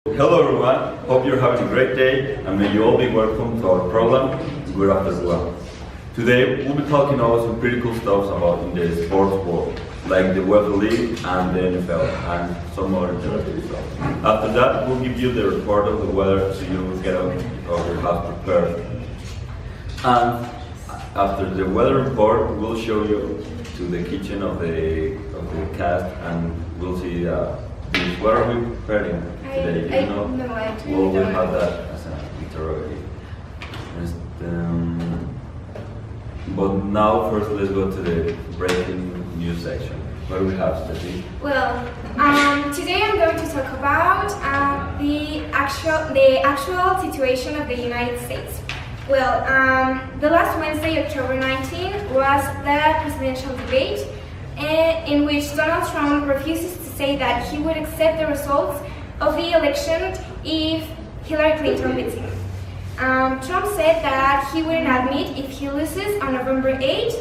Hello everyone, hope you're having a great day and may you all be welcome to our program, Good After One. Today we'll be talking about some pretty cool stuff about in the sports world, like the UEFA League and the NFL and some other interesting stuff. After that, we'll give you the report of the weather so you will get out of your house prepared. And after the weather report, we'll show you to the kitchen of the cast and we'll see what are we preparing today? No, I we'll have that as an interrogative. But now, first, let's go to the breaking news section. What do we have, Steffi? Well, today I'm going to talk about the actual situation of the United States. Well, the last Wednesday, October 19, was the presidential debate in which Donald Trump refuses to say that he would accept the results of the election if Hillary Clinton beats him. Trump said that he wouldn't admit if he loses on November 8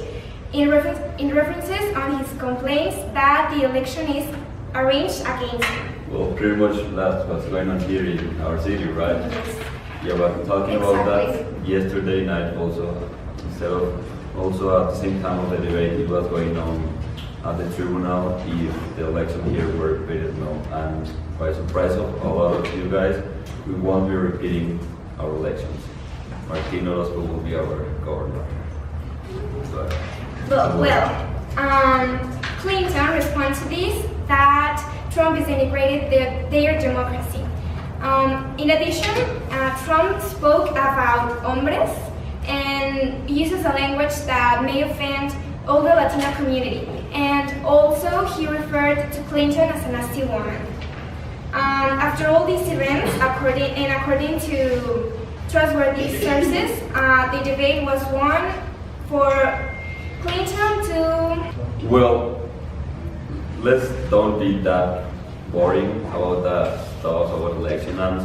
in references on his complaints that the election is arranged against him. Well, pretty much that's what's going on here in our city, right? Yes. Yeah, but talking about that yesterday night also, instead of also at the same time of the debate, it was going on at the tribunal if the election here were repeated. No, and by surprise of a lot of you guys, we won't be repeating our elections. Martin Orozco will be our governor. Clinton responded to this that Trump is denigrated their democracy. In addition, Trump spoke about hombres and uses a language that may offend all the Latino community. And also, he referred to Clinton as a nasty woman. After all these events, according to trustworthy sources, the debate was won for Clinton to... Well, let's don't be that boring about that stuff about election and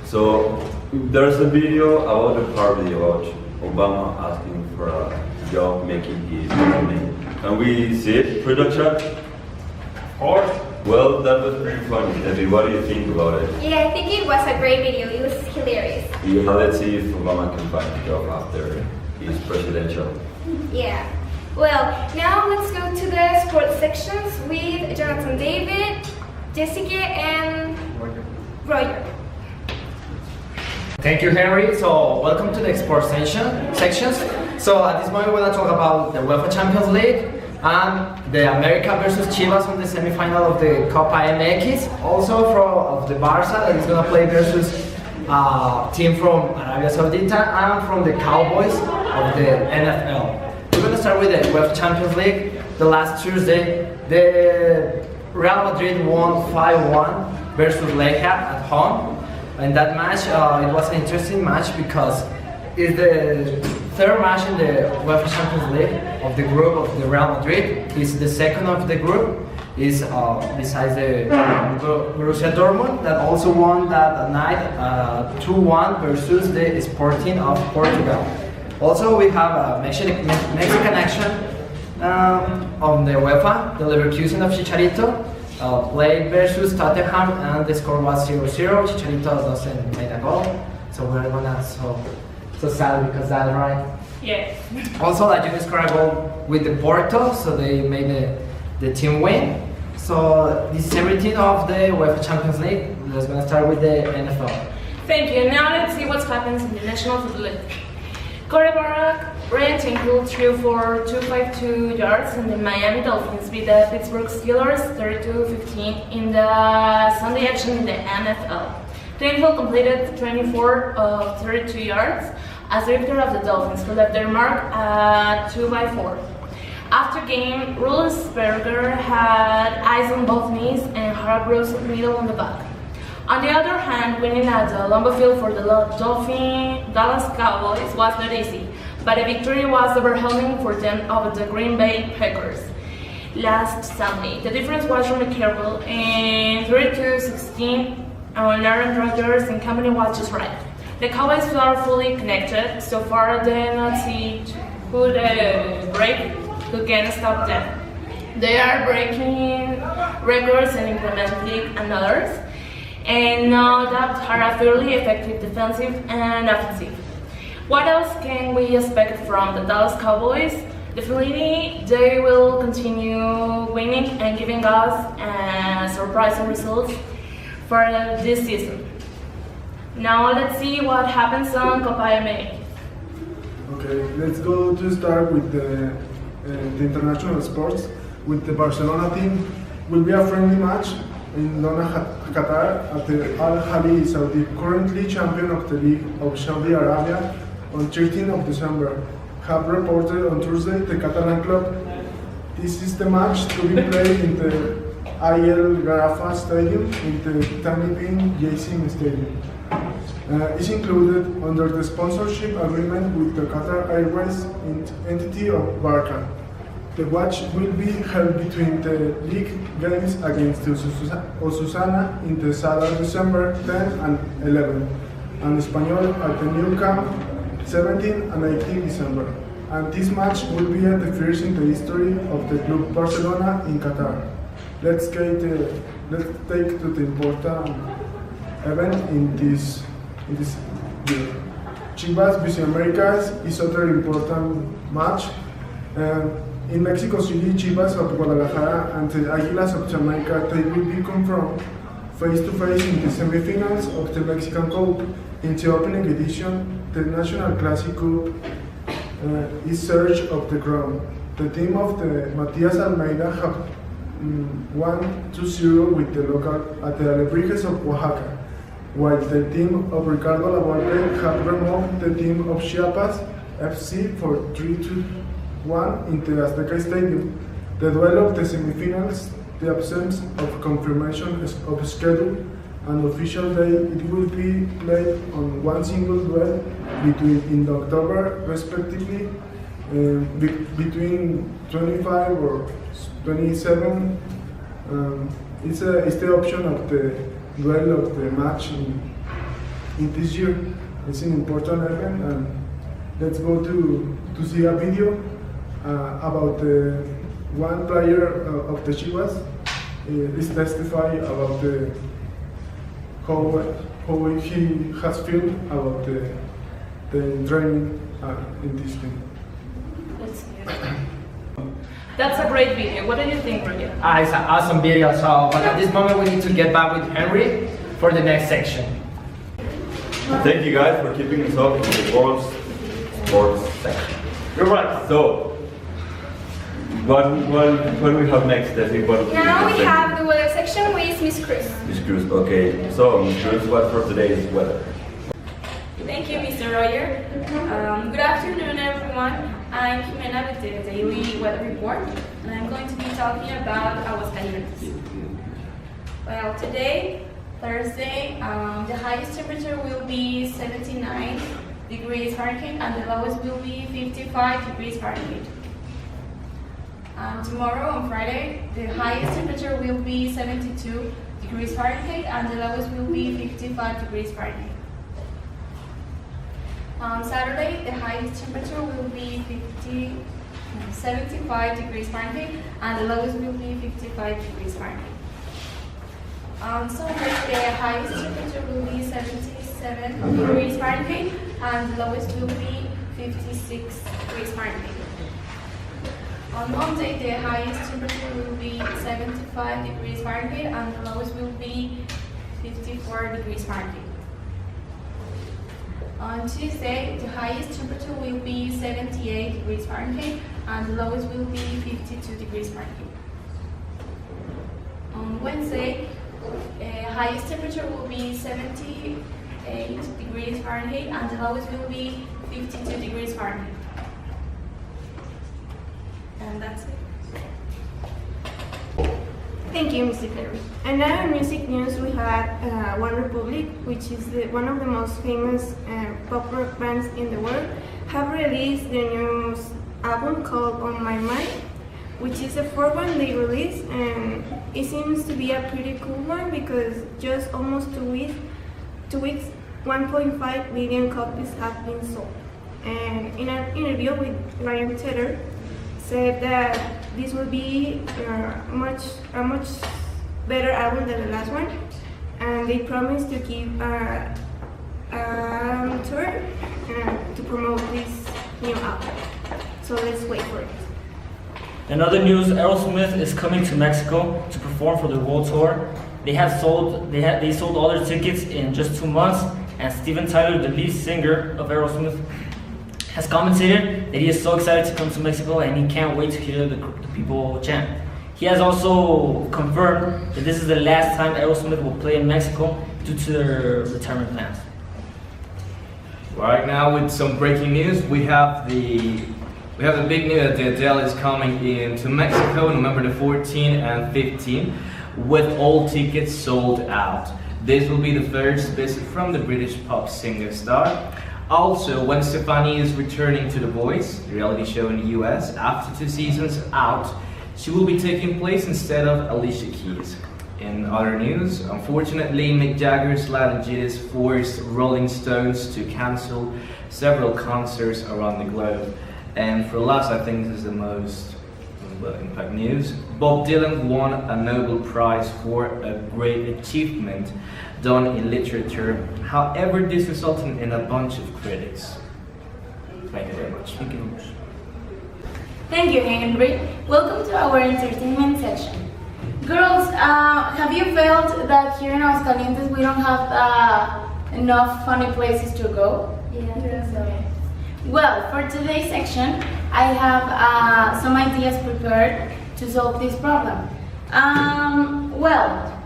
so there's a video about the party about Obama asking for a job making his money. Can we see it, production? Of course. Well, that was pretty funny. Debbie, what do you think about it? Yeah, I think it was a great video. It was hilarious. Yeah, let's see if Obama can find a job after his presidential. Yeah. Well, now let's go to the sports sections with Jonathan, David, Jessica, and Roger. Thank you, Henry. So, welcome to the sports sections. So, at this moment, we're going to talk about the UEFA Champions League and the America versus Chivas on the semi-final of the Copa MX. Also, of the Barça that is going to play versus team from Arabia Saudita and from the Cowboys of the NFL. We're going to start with the UEFA Champions League. The last Tuesday, the Real Madrid won 5-1 versus Legia at home. In that match, it was an interesting match because it's the third match in the UEFA Champions League of the group of the Real Madrid. It's the second of the group. Is besides the Borussia Dortmund that also won that night 2-1 versus the Sporting of Portugal. Also, we have a Mexican action on the UEFA. The Leverkusen of Chicharito played versus Tottenham and the score was 0-0. Chicharito doesn't make a goal, so we're gonna so sad because that, right? Yes. Also, La Juve scored a goal with the Porto, so they made the team win. So this is everything of the UEFA Champions League. Let's gonna start with the NFL. Thank you. Now let's see what happens in the National Football League. Quarterback Ryan Tannehill threw for 252 yards, and the Miami Dolphins beat the Pittsburgh Steelers 32-15 in the Sunday action in the NFL. Tannehill completed 24 of 32 yards as the victor of the Dolphins, who left their mark at 2-4. After game, Roethlisberger had eyes on both knees and had a bruised middle on the back. On the other hand, winning at the Lambeau Field for the Dallas Cowboys was not easy, but a victory was overwhelming for them over the Green Bay Packers. Last Sunday, the difference was remarkable, and 32-16 on Aaron Rodgers and company was just right. The Cowboys are fully connected. So far, they not see who can stop them. They are breaking records and implementing others. and no doubt are a fairly effective defensive and offensive. What else can we expect from the Dallas Cowboys? Definitely, they will continue winning and giving us surprising results for this season. Now let's see what happens on Copa MX. Okay, let's go to start with the international sports. With the Barcelona team, will be a friendly match in Doha, Qatar, at the Al Ahly Saudi, currently champion of the League of Saudi Arabia, on 13th of December. Have reported on Thursday the Catalan club. This is the match to be played in the IL Garafa Stadium in the Tanibin Yassim Stadium. Is included under the sponsorship agreement with the Qatar Airways entity of Barca. The match will be held between the league games against Osasuna in the Saturday, December 10 and 11, and Espanyol at the new camp 17 and 18 December. And this match will be the first in the history of the club Barcelona in Qatar. Let's take to the important event in this year. Chivas vs Americas is other important match. In Mexico City, Chivas of Guadalajara and the Águilas of Jamaica, they will be confronted face-to-face in the semifinals of the Mexican Cup. In the opening edition, the National Classic Cup is search of the ground. The team of the Matias Almeida have won 2-0 with the local at the Alebrijes of Oaxaca, while the team of Ricardo Lavolpe have removed the team of Chiapas FC for 3-1 in the Azteca Stadium. The duel of the semifinals, the absence of confirmation of schedule and official day, it will be played on one single duel in October, respectively, between 25 or 27. It's the option of the duel of the match in this year. It's an important event, and let's go to see a video about the one player of the Chivas. Is testify about how he has felt about the training in this team. Let's see it. That's a great video. What do you think, Roger? It's an awesome video, but at this moment we need to get back with Henry for the next section. Thank you guys for keeping us up in the world's sports section. You're right. So, what we have next, Steffi? Now we have the weather section with Miss Cruz. Miss Cruz, okay. So, Miss Cruz, what for today's weather? Thank you, Mr. Roger. Good afternoon, everyone. I'm Jimena with the Daily Weather Report, and I'm going to be talking about Aguascalientes. Well, today, Thursday, the highest temperature will be 79 degrees Fahrenheit, and the lowest will be 55 degrees Fahrenheit. Tomorrow, on Friday, the highest temperature will be 72 degrees Fahrenheit, and the lowest will be 55 degrees Fahrenheit. On Saturday, the highest temperature will be 75 degrees Fahrenheit, and the lowest will be 55 degrees Fahrenheit. On Sunday, the highest temperature will be 77 degrees Fahrenheit, and the lowest will be 56 degrees Fahrenheit. On Monday, the highest temperature will be 75 degrees Fahrenheit, and the lowest will be 54 degrees Fahrenheit. On Tuesday, the highest temperature will be 78 degrees Fahrenheit, and the lowest will be 52 degrees Fahrenheit. On Wednesday, the highest temperature will be 78 degrees Fahrenheit, and the lowest will be 52 degrees Fahrenheit. And that's it. Thank you, Mr. Clary. And now in music news we have One Republic, which is one of the most famous pop rock bands in the world, have released their new album called On My Mind, which is the fourth one they released, and it seems to be a pretty cool one because just almost 2 weeks, 1.5 million copies have been sold. And in an interview with Ryan Tedder, said that this will be a much better album than the last one, and they promise to give a tour to promote this new album. So let's wait for it. In other news, Aerosmith is coming to Mexico to perform for the world tour. They sold all their tickets in just 2 months, and Steven Tyler, the lead singer of Aerosmith, has commented that he is so excited to come to Mexico and he can't wait to hear the people chant. He has also confirmed that this is the last time Aerosmith will play in Mexico due to their retirement plans. Right now, with some breaking news, we have the big news that Adele is coming into Mexico November the 14th and 15th, with all tickets sold out. This will be the first visit from the British pop singer star. Also, when Stefani is returning to The Voice, the reality show in the US, after 2 seasons out, she will be taking place instead of Alicia Keys. In other news, unfortunately, Mick Jagger's laryngitis forced Rolling Stones to cancel several concerts around the globe. And for us, I think this is the most impact news. Bob Dylan won a Nobel Prize for a great achievement done in literature. However, this resulted in a bunch of critics. Thank you very much. Thank you very much. Thank you, Henry. Welcome to our entertainment section. Girls, have you felt that here in Aguascalientes we don't have enough funny places to go? Yeah, I think so. Well, for today's section, I have some ideas prepared to solve this problem. Well,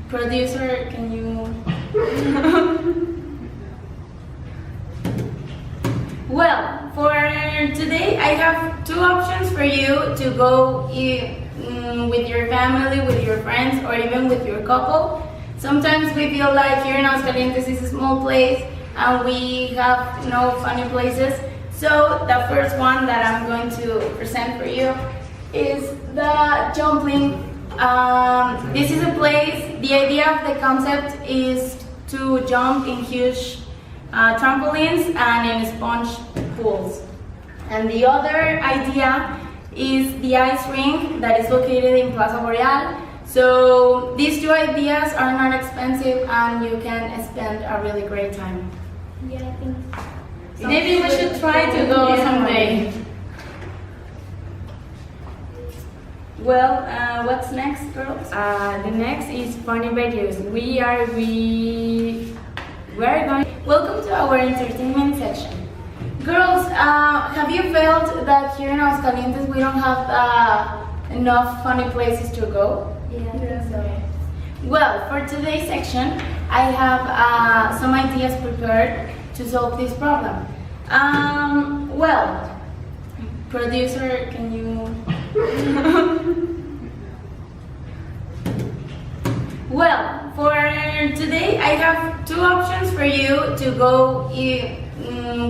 producer, can you... Well, for today, I have 2 options for you to go with your family, with your friends, or even with your couple. Sometimes we feel like here in Aguascalientes is a small place and we have no funny places. So the first one that I'm going to present for you is the jumping. This is a place, the idea of the concept is to jump in huge trampolines and in sponge pools. And the other idea is the ice rink that is located in Plaza Boreal. So these 2 ideas are not expensive and you can spend a really great time. Yeah, I think Maybe we should try to go someday. Well, what's next, girls? the next is funny videos. We are going. Welcome to our entertainment section. Girls, have you felt that here in Aguascalientes we don't have enough funny places to go? Yeah, I think so. Well, for today's section, I have some ideas prepared to solve this problem. Well, producer, can you... Well, for today, I have 2 options for you to go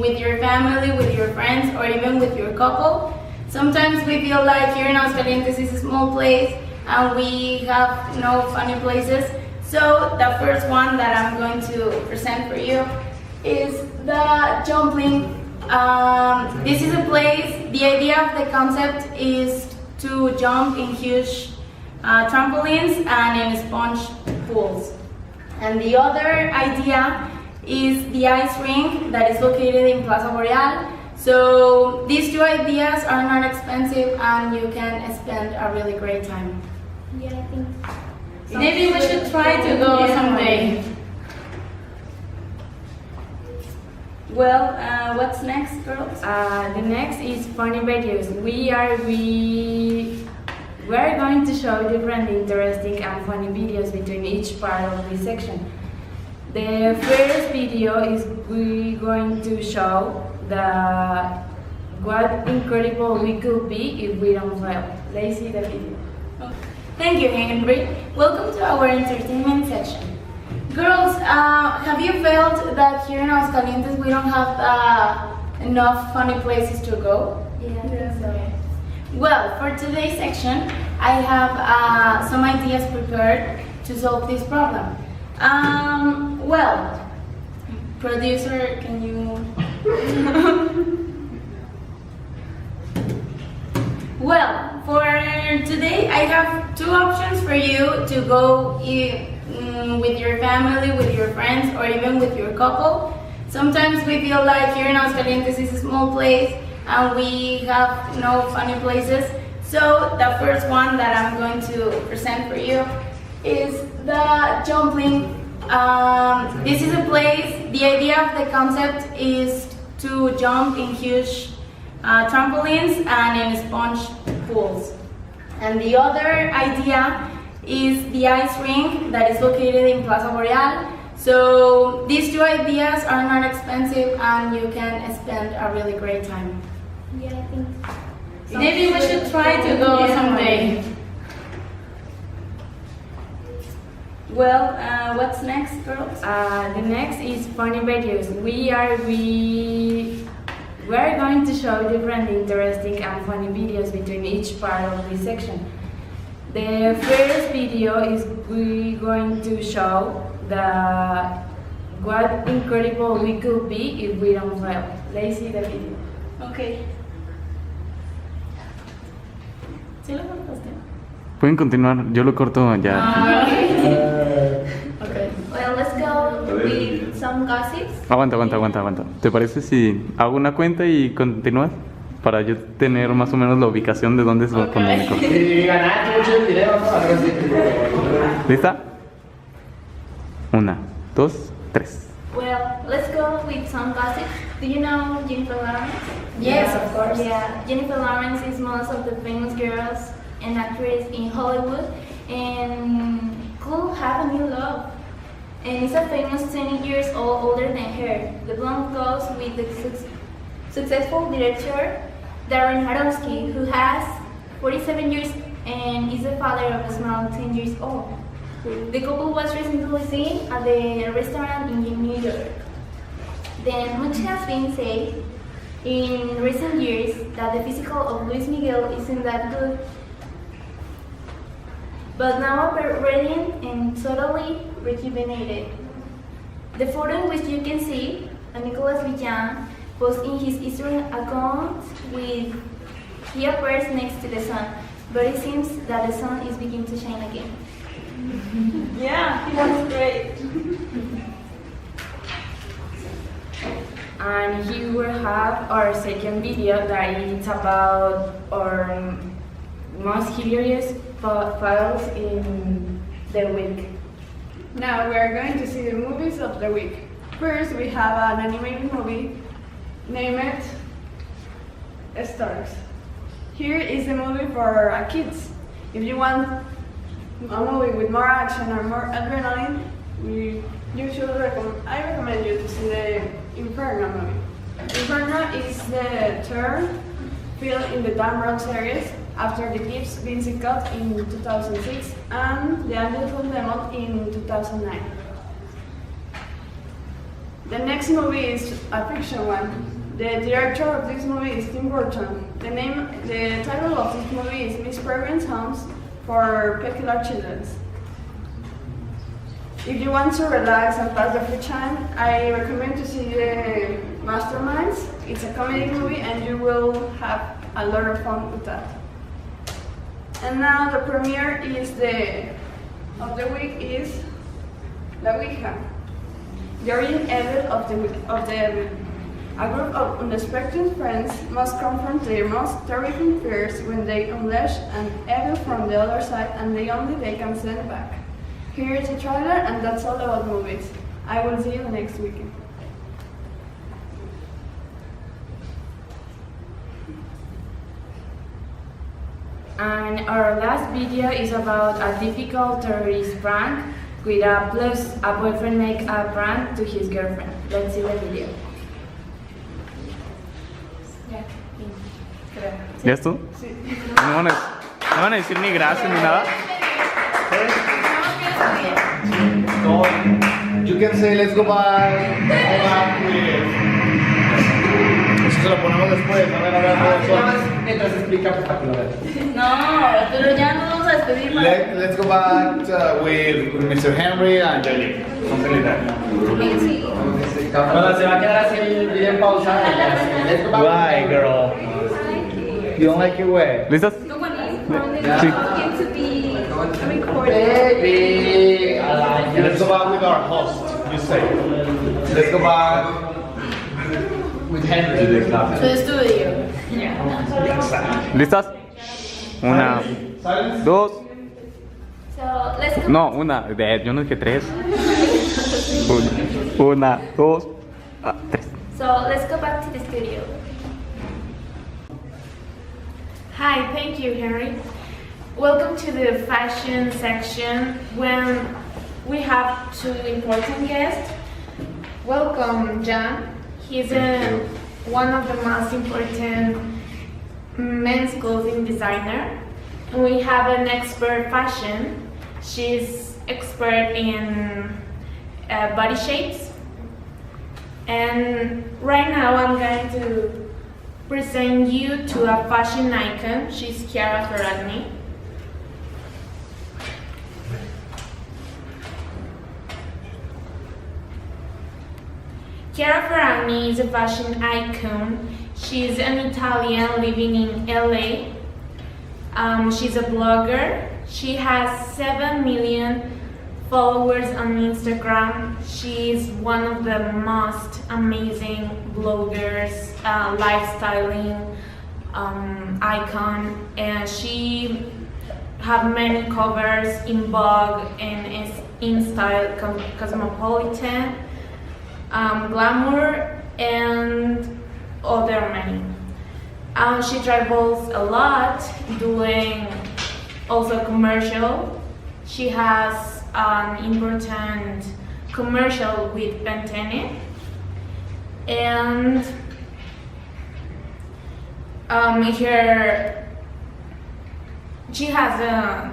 with your family, with your friends, or even with your couple. Sometimes we feel like here in Aguascalientes is a small place and we have no funny places. So the first one that I'm going to present for you is the jumping. This is a place, the idea of the concept is to jump in huge trampolines and in sponge pools. And the other idea is the ice rink that is located in Plaza Boreal. So these 2 ideas are not expensive and you can spend a really great time. Yeah, I think Maybe we should try to go someday. Well, what's next, girls? the next is funny videos. We are going to show different interesting and funny videos between each part of this section. The first video is we're going to show what incredible we could be if we don't fail. Let's see the video. Thank you, Henry. Welcome to our entertainment section. Girls, have you felt that here in Aguascalientes we don't have enough funny places to go? Yeah, I think so. Well, for today's section, I have some ideas prepared to solve this problem. Well, producer, can you... Well, for today, I have 2 options for you to go with your family, with your friends, or even with your couple. Sometimes we feel like here in Aguascalientes is a small place and we have no funny places. So the first one that I'm going to present for you is the jumping. This is a place, the idea of the concept is to jump in huge trampolines and in sponge pools. And the other idea is the ice rink that is located in Plaza Boreal. So these two ideas are not expensive and you can spend a really great time. Yeah, I think. Maybe we should try to go someday. Well, what's next, girls? The next is funny videos. We are going to show different interesting and funny videos between each part of this section. The first video is we're going to show what incredible we could be if we don't fail. Let's see the video. Okay. ¿Sí lo cortaste? Pueden continuar, yo lo corto ya. Okay. Well, let's go with some gossips. Aguanta. ¿Te parece si hago una cuenta y continúas? Para yo tener más o menos la ubicación de dónde es lo económico. Y ganaste mucho el video, ¿no? Algo así. ¿Lista? 1, 2, 3. Well, let's go with some gossip. Do you know Jennifer Lawrence? Yes, of course. Yeah, Jennifer Lawrence is most of the famous girls and actress in Hollywood and could have a new love. And is a famous 20 years older than her. The blonde goes with the successful director Darren Aronofsky, who has 47 years and is the father of a small 10 years old. The couple was recently seen at the restaurant in New York. Then much has been said in recent years that the physical of Luis Miguel isn't that good. But now radiant and totally rejuvenated. The photo in which you can see Nicolas Villan posts in his Instagram account with he appears next to the sun, but it seems that the sun is beginning to shine again. Yeah, he looks great. And here we have our second video that is about our most hilarious files in the week. Now we are going to see the movies of the week. First, we have an animated movie named Stars. Here is the movie for kids. If you want a movie with more action or more adrenaline, I recommend you to see the Inferno movie. Inferno is the third film in the Dan Brown series after The Gifts Vincent got in 2006 and The Beautiful Demon in 2009. The next movie is a fiction one. The director of this movie is Tim Burton. The title of this movie is Miss Peregrine's Homes for Peculiar Children. If you want to relax and pass the free time, I recommend to see the Masterminds. It's a comedy movie and you will have a lot of fun with that. And now the premiere of the week is La Ouija. The origin evil of the evil. A group of unexpected friends must confront their most terrifying fears when they unleash an evil from the other side and they can send back. Here is a trailer and that's all about movies. I will see you next weekend. And our last video is about a difficult terrorist prank with a boyfriend make a prank to his girlfriend. Let's see the video. ¿Ya es tú? Sí. No van a decir ni gracias ni nada. You can say let's go back. Eso se lo ponemos después. A ver. Mientras explica espectacular. No, pero ya no vamos a despedir más. Let's go back with Mr. Henry and Jelly. Something like that. Bueno, se va a quedar así el video en pausa. Let's go back. Why, girl? You don't like your way? ¿Listas? Sí. Sí. Baby, Let's go back with our host. You say. Let's go back with Henry. To the studio. ¿Listas? Una, dos. So let's go. No, una. Yo no dije tres. Una, dos, tres. So let's go back to the studio. Hi, thank you, Henry. Welcome to the fashion section when we have two important guests. Welcome, John. He's one of the most important men's clothing designer. And we have an expert fashion. She's expert in body shapes. And right now I'm going to present you to a fashion icon. She's Chiara Ferragni. Chiara Ferragni is a fashion icon. She's an Italian living in LA. She's a blogger. She has 7 million followers on Instagram. She's one of the most amazing bloggers, lifestyling icon, and she have many covers in Vogue and is in Style, Cosmopolitan, Glamour, and other many. She travels a lot, doing also commercial. She has an important commercial with Pantene, and she has a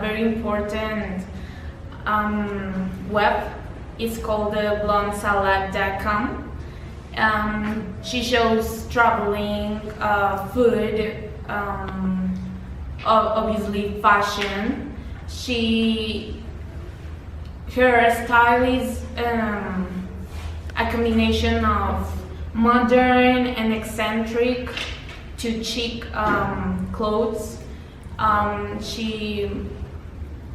very important web. It's called blondesalad.com. She shows traveling, food, obviously fashion. Her style is a combination of modern and eccentric to chic clothes. She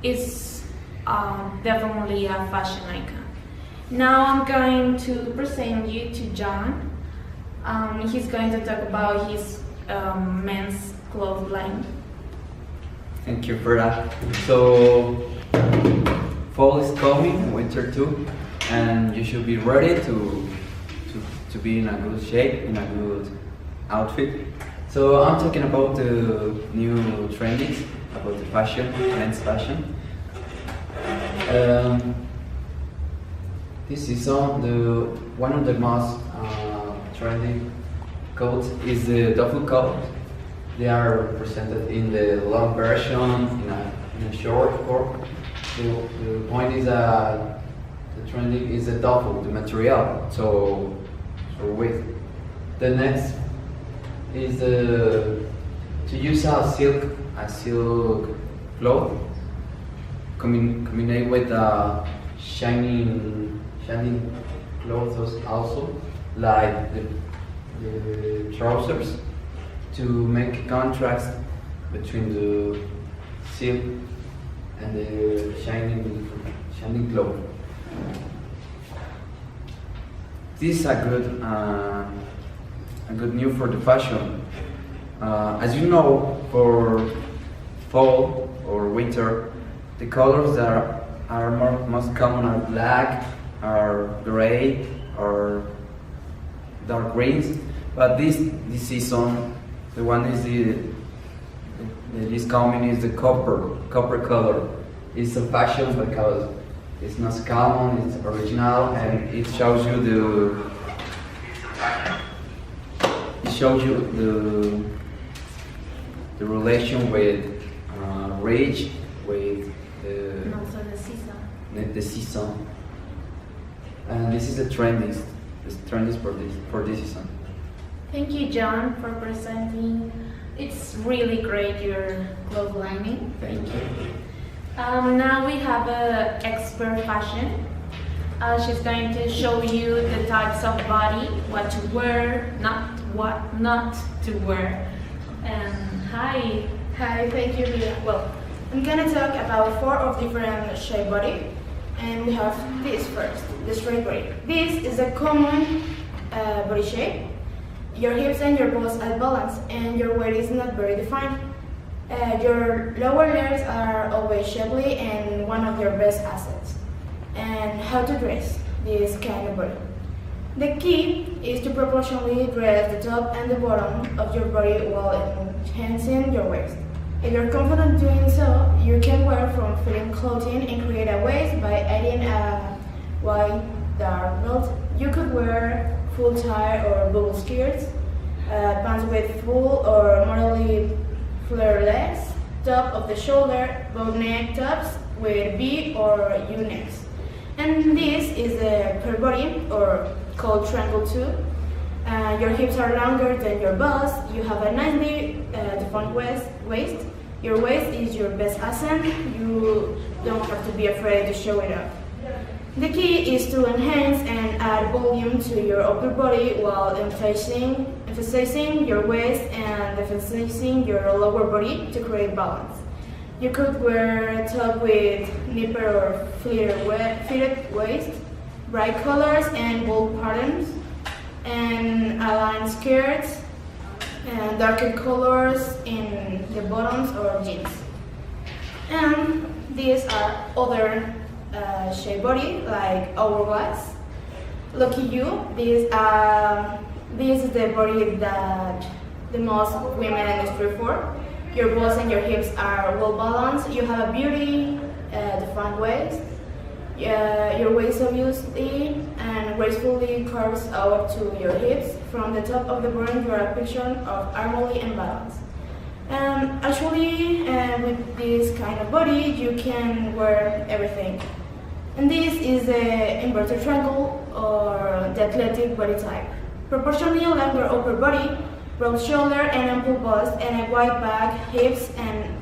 is definitely a fashion icon. Now I'm going to present you to John. He's going to talk about his men's clothes line. Thank you for that. So, fall is coming, winter too, and you should be ready to be in a good shape, in a good outfit. So I'm talking about the new trendings, about the fashion, men's fashion. This season, one of the most trendy coats is the duffel coat. They are presented in the long version, in a short form. The point is that the trending is the duffel, the material, so width. The next is to use a silk cloth, combined with shining clothes also, like the trousers, to make a contrast between the silk and the shining cloth. This is a good news for the fashion. As you know, for fall or winter, the colors that are most common are black, are gray, or dark greens. But this season, the one is that is coming is the copper color. It's a fashion because it's not common, it's original, and it shows you the relation with rich, with And also the season. the season. And this is the trend for this season. Thank you, John, for presenting. It's really great, your clothes lining. Thank you. Now we have an expert fashion. She's going to show you the types of body, what to wear, what not to wear. Hi, thank you, Leah. Well, I'm gonna talk about 4 of different shape body. And we have this first, the straight body. This is a common body shape. Your hips and your balls are balanced and your weight is not very defined. Your lower legs are always shapely and one of your best assets. And how to dress this kind of body. The key is to proportionally dress the top and the bottom of your body while enhancing your waist. If you're confident doing so, you can wear form-fitting clothing and create a waist by adding a wide dark belt. You could wear full tie or bubble skirts, pants with full or moderately flare legs, top of the shoulder, bow neck tops with V or U necks. And this is the per body or called triangle 2. Your hips are longer than your bust. You have a nicely defined waist. Your waist is your best asset. You don't have to be afraid to show it off. The key is to enhance and add volume to your upper body while emphasizing your waist and emphasizing your lower body to create balance. You could wear a top with nipper or fitted waist, bright colors and bold patterns, and aligned skirts, and darker colors in the bottoms or jeans. And these are other shape body like hourglass. Lucky you, this is the body that the most women strive for. Your balls and your hips are well balanced. You have a beauty defined waist. Your waist obviously and gracefully curves out to your hips. From the top of the bottom, you are a picture of harmony and balance. Actually, with this kind of body, you can wear everything. And this is the inverted triangle or the athletic body type. Proportionally longer upper body, broad shoulder and ample bust, and a wide back, hips, and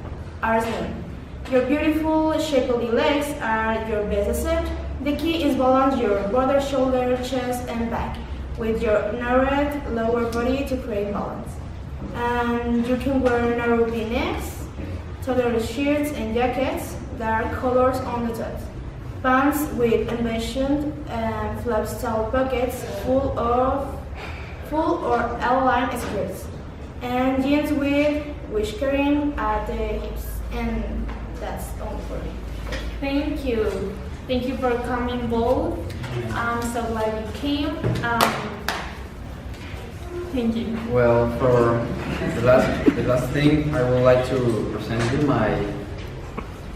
are slim. Your beautiful shapely legs are your best asset. The key is balance your broader shoulder, chest, and back with your narrowed lower body to create balance. And you can wear narrow V-necks, tailor shirts and jackets, dark colors on the tops. Pants with embossed flap-style pockets, full or L-line skirts, and jeans with whiskering at the hips. And that's all for me. Thank you. Thank you for coming both. I'm so glad you came. Thank you. Well, for the last thing, I would like to present you my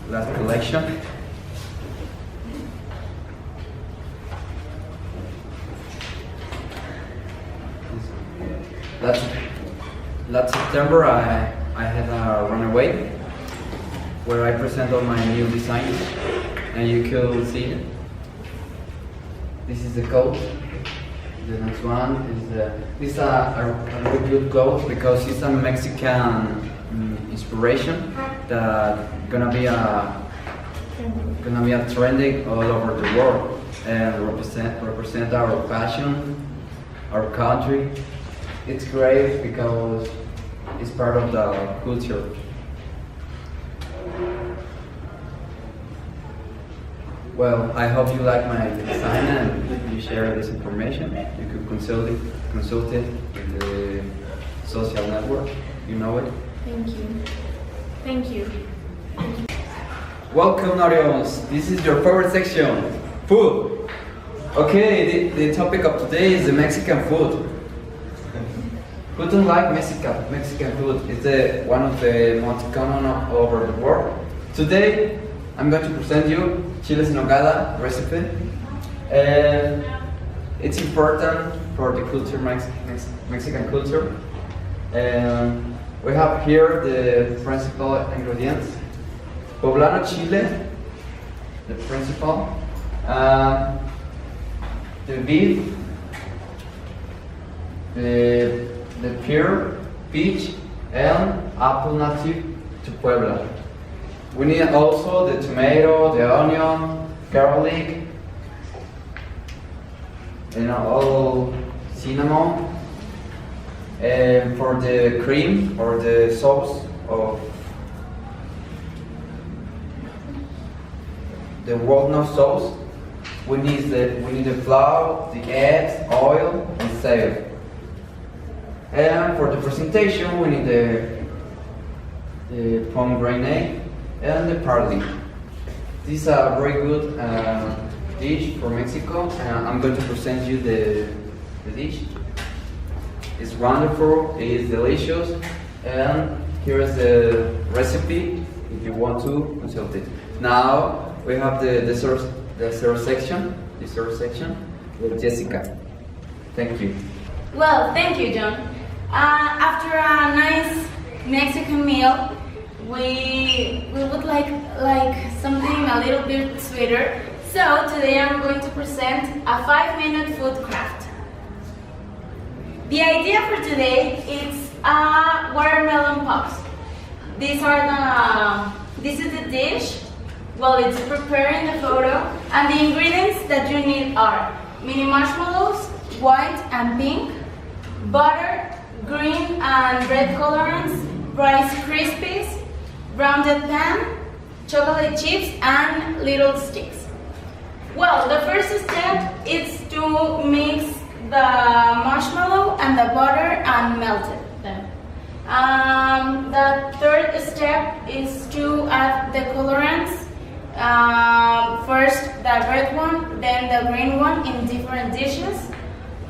last collection. Last September, I had a runaway where I present all my new designs, and you can see it. This is the coat. The next one is a really good coat because it's a Mexican inspiration that gonna be a trending all over the world and represent our passion, our country. It's great because it's part of the culture. Well, I hope you like my design and you share this information. You could consult it in the social network. You know it. Thank you. Thank you. Welcome, audience. This is your favorite section, food. Okay, the topic of today is the Mexican food. Who don't like Mexican food? It's one of the most common all over the world. Today, I'm going to present you chiles en nogada recipe. It's important for the culture, Mexican culture. We have here the principal ingredients. Poblano chile, the principal. The beef, the pear, peach, and apple native to Puebla. We need also the tomato, the onion, garlic, and all cinnamon. And for the cream or the sauce of the walnut sauce. We need the flour, the eggs, oil, and salt. And for the presentation, we need the pomegranate and the parsley. This is a very good dish from Mexico, and I'm going to present you the dish. It's wonderful, it's delicious, and here is the recipe if you want to consult it. Now we have the dessert section with Jessica. Thank you. Well, thank you, John. After a nice Mexican meal, we would like something a little bit sweeter. So today I'm going to present a 5-minute food craft. The idea for today is watermelon pops. This is the dish. Well, it's prepared in the photo, and the ingredients that you need are mini marshmallows, white and pink, butter, green and red colorants, Rice Krispies, rounded pan, chocolate chips, and little sticks. Well, the first step is to mix the marshmallow and the butter and melt them. The third step is to add the colorants. First the red one, then the green one in different dishes.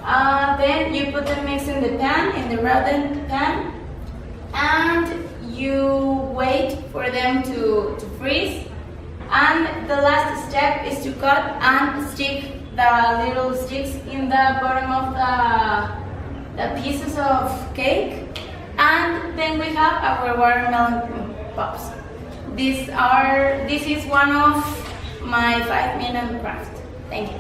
Then you put the mix in the pan, in the rounded pan, and you wait for them to freeze. And the last step is to cut and stick the little sticks in the bottom of the pieces of cake. And then we have our watermelon pops. This is one of my 5-minute crafts. Thank you.